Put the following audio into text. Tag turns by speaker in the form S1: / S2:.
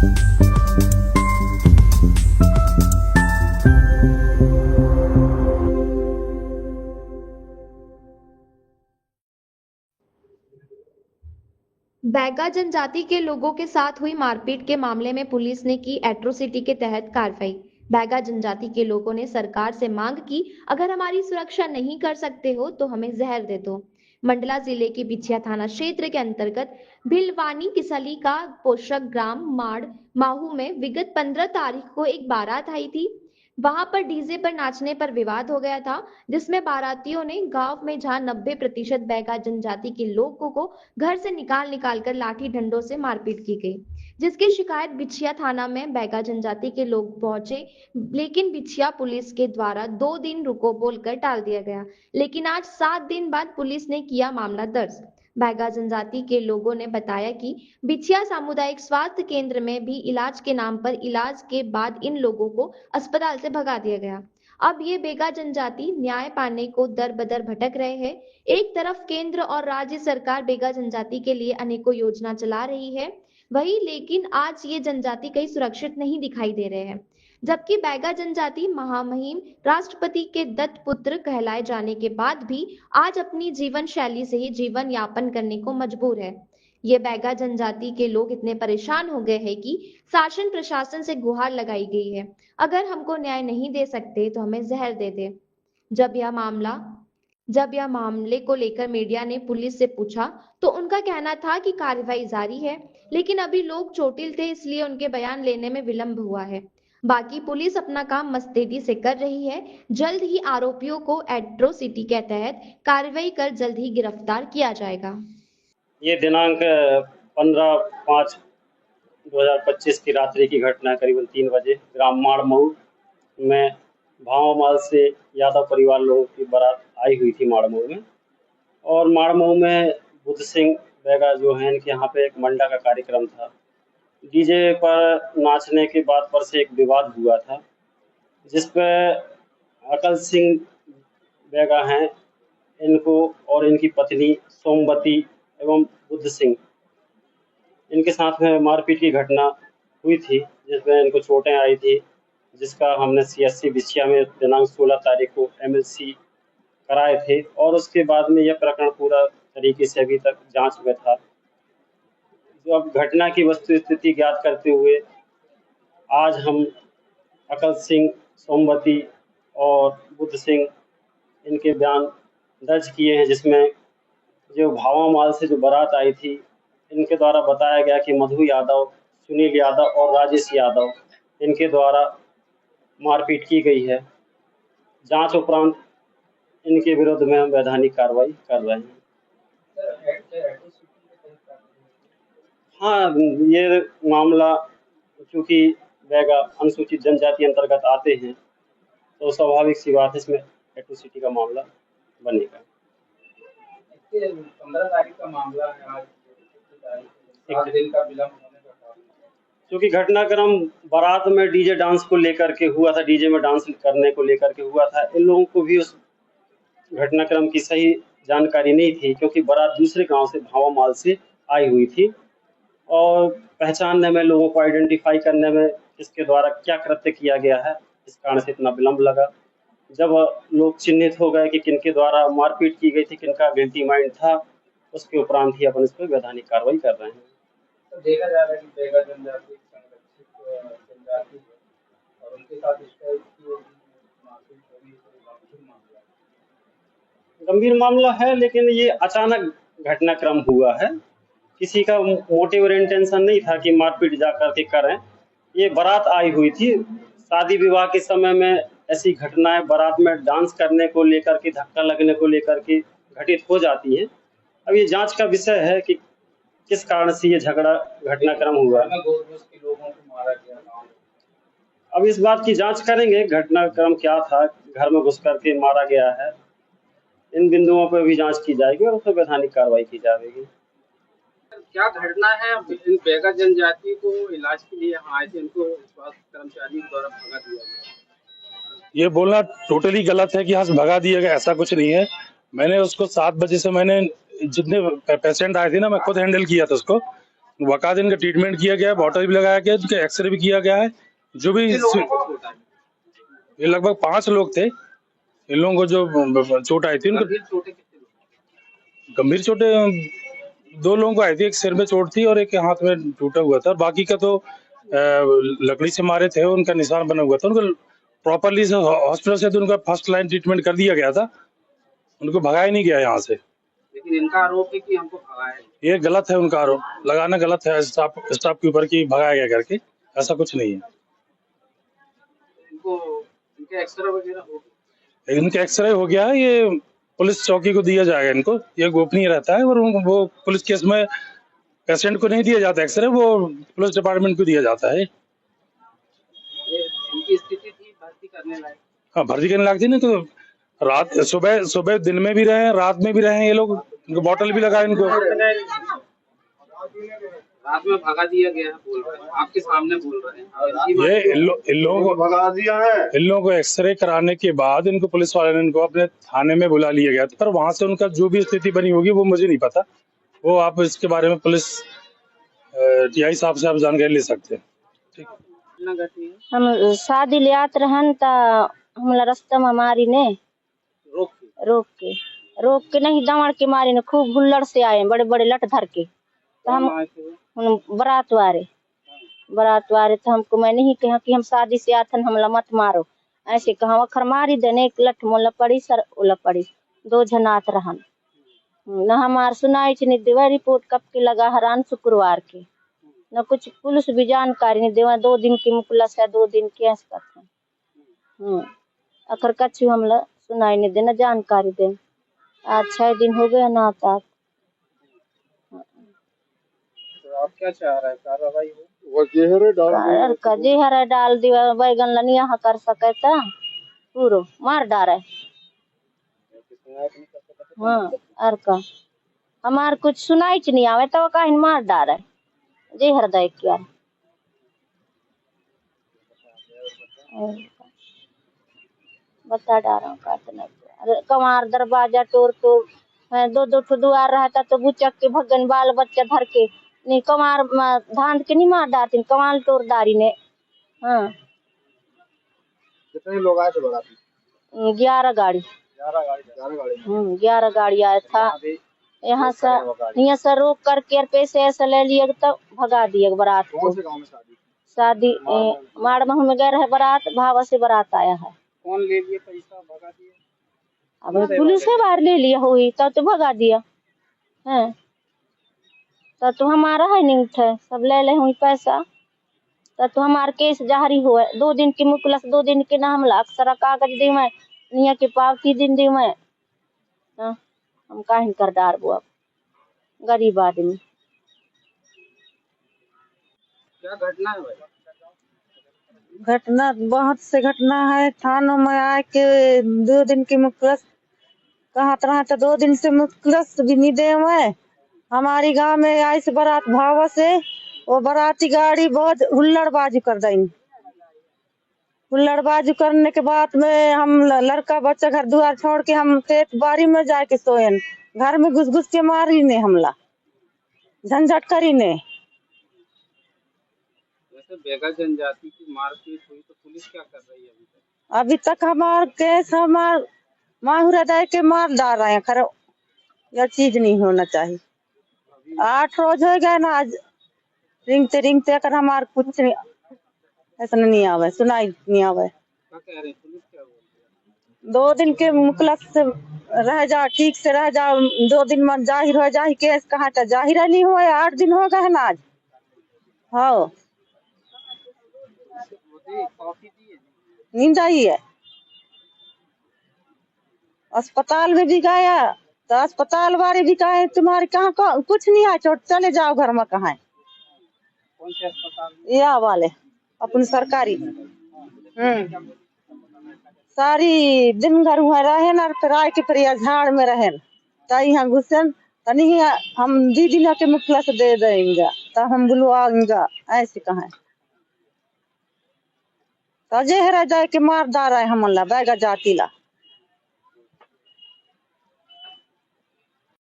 S1: बैगा जनजाति के लोगों के साथ हुई मारपीट के मामले में पुलिस ने की एट्रोसिटी के तहत कार्रवाई। बैगा जनजाति के लोगों ने सरकार से मांग की, अगर हमारी सुरक्षा नहीं कर सकते हो तो हमें जहर दे दो। मंडला जिले के बिछिया थाना क्षेत्र के अंतर्गत भिलवानी किसली का पोषक ग्राम माड़ माहू में विगत 15 तारीख को एक बारात आई थी। वहां पर डीजे पर नाचने पर विवाद हो गया था, जिसमें बारातियों ने गांव में जहां 90% बैगा जनजाति के लोगों को घर से निकाल कर लाठी डंडों से मारपीट की गई, जिसकी शिकायत बिछिया थाना में बैगा जनजाति के लोग पहुंचे, लेकिन बिछिया पुलिस के द्वारा 2 दिन रुको बोलकर टाल दिया गया। लेकिन आज 7 दिन बाद पुलिस ने किया मामला दर्ज। बैगा जनजाति के लोगों ने बताया कि बिछिया सामुदायिक स्वास्थ्य केंद्र में भी इलाज के नाम पर इलाज के बाद इन लोगों को अस्पताल से भगा दिया गया। अब ये बैगा जनजाति न्याय पाने को दर बदर भटक रहे हैं। एक तरफ केंद्र और राज्य सरकार बैगा जनजाति के लिए अनेकों योजना चला रही है, वही लेकिन आज ये जनजाति कहीं सुरक्षित नहीं दिखाई दे रहे हैं, जबकि बैगा जनजाति महामहिम राष्ट्रपति के दत्त पुत्र कहलाए जाने के बाद भी आज अपनी जीवन शैली से ही जीवन यापन करने को मजबूर है। ये बैगा जनजाति के लोग इतने परेशान हो गए हैं कि शासन प्रशासन से गुहार लगाई गई है, अगर हमको न्याय नहीं दे सकते तो हमें जहर दे दे। जब यह मामले को लेकर मीडिया ने पुलिस से पूछा तो उनका कहना था कि कार्रवाई जारी है, लेकिन अभी लोग चोटिल थे इसलिए उनके बयान लेने में विलंब हुआ है। बाकी पुलिस अपना काम मुस्तैदी से कर रही है। जल्द ही आरोपियों को एट्रोसिटी के तहत कार्रवाई कर जल्द ही गिरफ्तार किया जाएगा।
S2: ये दिनांक 15/5/2025 की रात्रि की घटना करीबन 3 बजे ग्राम माड़मऊ में भावमाल से यादव परिवार लोगों की बारात आई हुई थी माड़मऊ में। और माड़मऊ में बुद्ध सिंह बैगा जो हैं इनके यहाँ पे एक मंडा का कार्यक्रम था। डीजे पर नाचने के बाद पर से एक विवाद हुआ था, जिस पर अकल सिंह बैगा हैं इनको और इनकी पत्नी सोमवती एवं बुद्ध सिंह इनके साथ में मारपीट की घटना हुई थी, जिसमें इनको चोटें आई थी, जिसका हमने CSC बिछिया में दिनांक 16 तारीख को MLC कराए थे। और उसके बाद में यह प्रकरण पूरा तरीके से अभी तक जांच में था। जो अब घटना की वस्तु स्थिति ज्ञात करते हुए आज हम अकल सिंह, सोमवती और बुद्ध सिंह इनके बयान दर्ज किए हैं, जिसमें जो भावामाल से जो बारात आई थी इनके द्वारा बताया गया कि मधु यादव, सुनील यादव और राजेश यादव इनके द्वारा मारपीट की गई है। जांच उपरांत इनके विरुद्ध में हम वैधानिक कार्रवाई कर रहे हैं। हाँ, ये मामला चूँकि बैगा अनुसूचित जनजाति अंतर्गत आते हैं तो स्वाभाविक सी बात है इसमें एट्रोसिटी का मामला बनेगा।
S3: 15 तारीख का मामला है, आज 7 दिन का विलंब होने का कारण
S2: क्योंकि घटनाक्रम बारात में डीजे डांस को लेकर के हुआ था, डीजे में डांस करने को लेकर के हुआ था। इन लोगों को भी उस घटनाक्रम की सही जानकारी नहीं थी, क्योंकि बारात दूसरे गांव से भावामाल से आई हुई थी और पहचानने में, लोगों को आइडेंटिफाई करने में इसके द्वारा क्या कृत्य किया गया है, इस कारण से इतना विलंब लगा। जब लोग चिन्हित हो गए कि किनके द्वारा मारपीट की गई थी, किनका गिल्टी माइंड था, उसके उपरांत ही अपन इस पर वैधानिक कार्रवाई कर रहे हैं।
S3: तो देखा जा रहा है कि बैगा जनजाति संरक्षित जनजाति है और उनके साथ इस तरह की मारपीट होगी तो
S2: गंभीर मामला है, लेकिन ये अचानक घटनाक्रम हुआ है। किसी का मोटिव और इंटेंशन नहीं था कि मारपीट जा करके करें। ये बारात आई हुई थी। शादी विवाह के समय में ऐसी घटनाएं बारात में डांस करने को लेकर के, धक्का लगने को लेकर के घटित हो जाती हैं। अब ये जांच का विषय है कि किस कारण से ये झगड़ा घटनाक्रम हुआ। अब इस बात की जांच करेंगे, घटनाक्रम क्या था, घर में घुस करके मारा गया है, इन बिंदुओं पर भी जांच की जाएगी और उस पर वैधानिक कार्रवाई की जाएगी।
S3: क्या घटना है? बैगा जनजाति को इलाज के लिए यहाँ आए थे, इनको स्वास्थ्य कर्मचारियों द्वारा भगा दिया गया।
S4: ये बोलना टोटली गलत है कि यहाँ से भगा दिया गया, ऐसा कुछ नहीं है। मैंने उसको 7 बजे से, मैंने जितने पेशेंट आए थे ना, मैं खुद हैंडल किया था उसको। वकाद इनका ट्रीटमेंट किया गया है, बॉटल भी लगाया गया है, इनका एक्सरे भी किया गया है। जो भी
S3: कितने लोगों को चोट आई?
S4: ये लगभग 5 लोग थे। इन लोगों को जो चोट आई थी उनको
S3: गंभीर चोटें कितने लोग?
S4: गंभीर चोटें 2 लोगों को आई थी। एक सिर में चोट थी और एक हाथ में टूटा हुआ था, और बाकी का तो लकड़ी से मारे थे, उनका निशान बना हुआ था। उनको प्रॉपरली हॉस्पिटल से तो उनका फर्स्ट लाइन ट्रीटमेंट कर दिया गया था, उनको भगाया नहीं गया यहाँ से।
S3: लेकिन इनका आरोप है कि हमको भगाया है।
S4: ये गलत है, उनका आरोप लगाना गलत है स्टाफ के ऊपर कि भगाया गया करके। ऐसा कुछ नहीं है।
S3: इनको इनके एक्सरे वगैरह हो गए?
S4: इनका एक्सरे हो गया है, ये पुलिस चौकी को दिया जाएगा। इनको ये गोपनीय रहता है, और वो पुलिस केस में पेशेंट को नहीं दिया जाता एक्सरे, वो पुलिस डिपार्टमेंट को दिया जाता है।
S3: इनकी स्थिति थी भर्ती करने लायक?
S4: हाँ, भर्ती करने लगती ना, तो रात सुबह दिन में भी रहे, रात में भी रहे ये लोग। इनको बॉटल भी लगाए इनको।
S3: रात में भगा दिया गया है बोल रहे हैं, आपके सामने बोल रहे हैं। और इनकी
S4: ये इन लोगों को भगा दिया है। इन लोगों को एक्सरे कराने के बाद इनको पुलिस वाले ने इनको अपने थाने में बुला लिया गया था, पर वहां से उनका जो भी स्थिति बनी होगी वो मुझे नहीं पता। वो आप इसके बारे में पुलिस टीआई साहब से आप जानकारी ले सकते हैं। ठीक।
S3: घटना घटी है?
S5: हम शादी ले आत रहन ता हमला रास्ता में मारी ने रोक के नहीं दमड़ के मारी ने। खूब हुल्लड़ से आए, बड़े बड़े लट धर के। तो हम बारात वारे तो हमको मैं नहीं कहा कि हम शादी से आथन, हमला मत मारो ऐसे कहा। अखर मारी देने एक लठ मोला पड़ी सर ओला पड़ी। 2 जन आत रहन न हमार सुनाई नहीं देवा। रिपोर्ट कब के लगा हरान शुक्रवार के, न कुछ पुलिस भी जानकारी नहीं देवा। 2 दिन की मुकलस है, 2 दिन के अखर कछु हमला सुनाई नहीं देना, जानकारी दे। आज 6 दिन हो गया ना आता।
S3: तो आप क्या चाह रहे हैं, कार्रवाई हो?
S5: जेहर डाल दिया बैगन लनी यहाँ कर सके था पूरो मार डारे। हाँ, और का हमार कुछ सुनाई च नहीं आवे तो कहीं मार डारे जेहर दे क्या। बता डारा काटना कमार दरवाजा तोड़ 2 ठो दुआर रहता तो बुचक के भगन बाल बच्चा धर के नहीं कमार धांध के नहीं मार डालती कमाल तोड़दारी ने। हाँ,
S3: कितने लोग आए थे बाराती?
S5: 11 गाड़ी। 11 गाड़ी आया था। यहाँ से रोक करके पैसे ऐसे ले लिए तो भगा दिए बारात को।
S3: कौन से गांव में
S5: शादी माड़महू में गए रहे बारात, भावा से बारात आया है।
S3: कौन ले लिए पैसा भगा दिए?
S5: अब पुलिस से बाहर ले लिया हुई तब तो भगा दिया है। तब तो हमारा है नहीं उठे, सब ले ले हुई पैसा। तब तो हमारा केस जारी हुआ। 2 दिन की मुकलस, 2 दिन के नाम ला अक्सर कागज दी मैं निया के पावती दिन दी मैं। हम काहे कर डार बुआ गरीब आदमी।
S3: क्या घटना है भाई?
S6: घटना बहुत से घटना है। थानों में आके 2 दिन की मुकलस कहा तरह तो 2 दिन से मुकलस भी नहीं दे हुए। हमारी गांव में आई से बारात भावा से, वो बाराती गाड़ी बहुत हुल्लड़बाजी कर दें। हुल्लड़बाजी करने के बाद में हम लड़का बच्चा घर द्वार छोड़ के हम खेत बाड़ी में जाके सोयन। घर में घुस के मारी ने हमला झंझट करी ने।
S3: वैसे बेगा जनजाति की मारपीट हुई तो पुलिस क्या कर रही है
S6: अभी तक? हमार केस हमार माहुरा दे के मार डाल रहे हैं। खर यह चीज नहीं होना चाहिए। 8 रोज हो गए ना आज रिंगते अगर हमार कुछ नहीं ऐसा नहीं आवे, सुनाई नहीं आवे।
S3: क्या कह रहे हैं पुलिस, क्या बोल रही है?
S6: 2 दिन के मुकलस रह जा, ठीक से रह जा। 2 दिन में जाहिर हो जाहि केस कहाँ था जाहिर नहीं हुआ। 8 दिन हो गए ना आज। हाँ, नींद आई है। अस्पताल में भी गया तो अस्पताल वाले भी कहे तुम्हारे कहाँ कुछ नहीं है चोट, चले जाओ घर में। कहाँ है?
S3: कौन से अस्पताल?
S6: या वाले अपने सरकारी। सारी दिन घर हुआ रहे ना, फिर आए के फिर झाड़ में रहे तो यहाँ घुसन तो नहीं हम दीदी के मुखला से दे देंगे तो हम बुलवाएंगे ऐसे कहा। तो जे जाए के मार डारा है हमला बैगा जाती ला।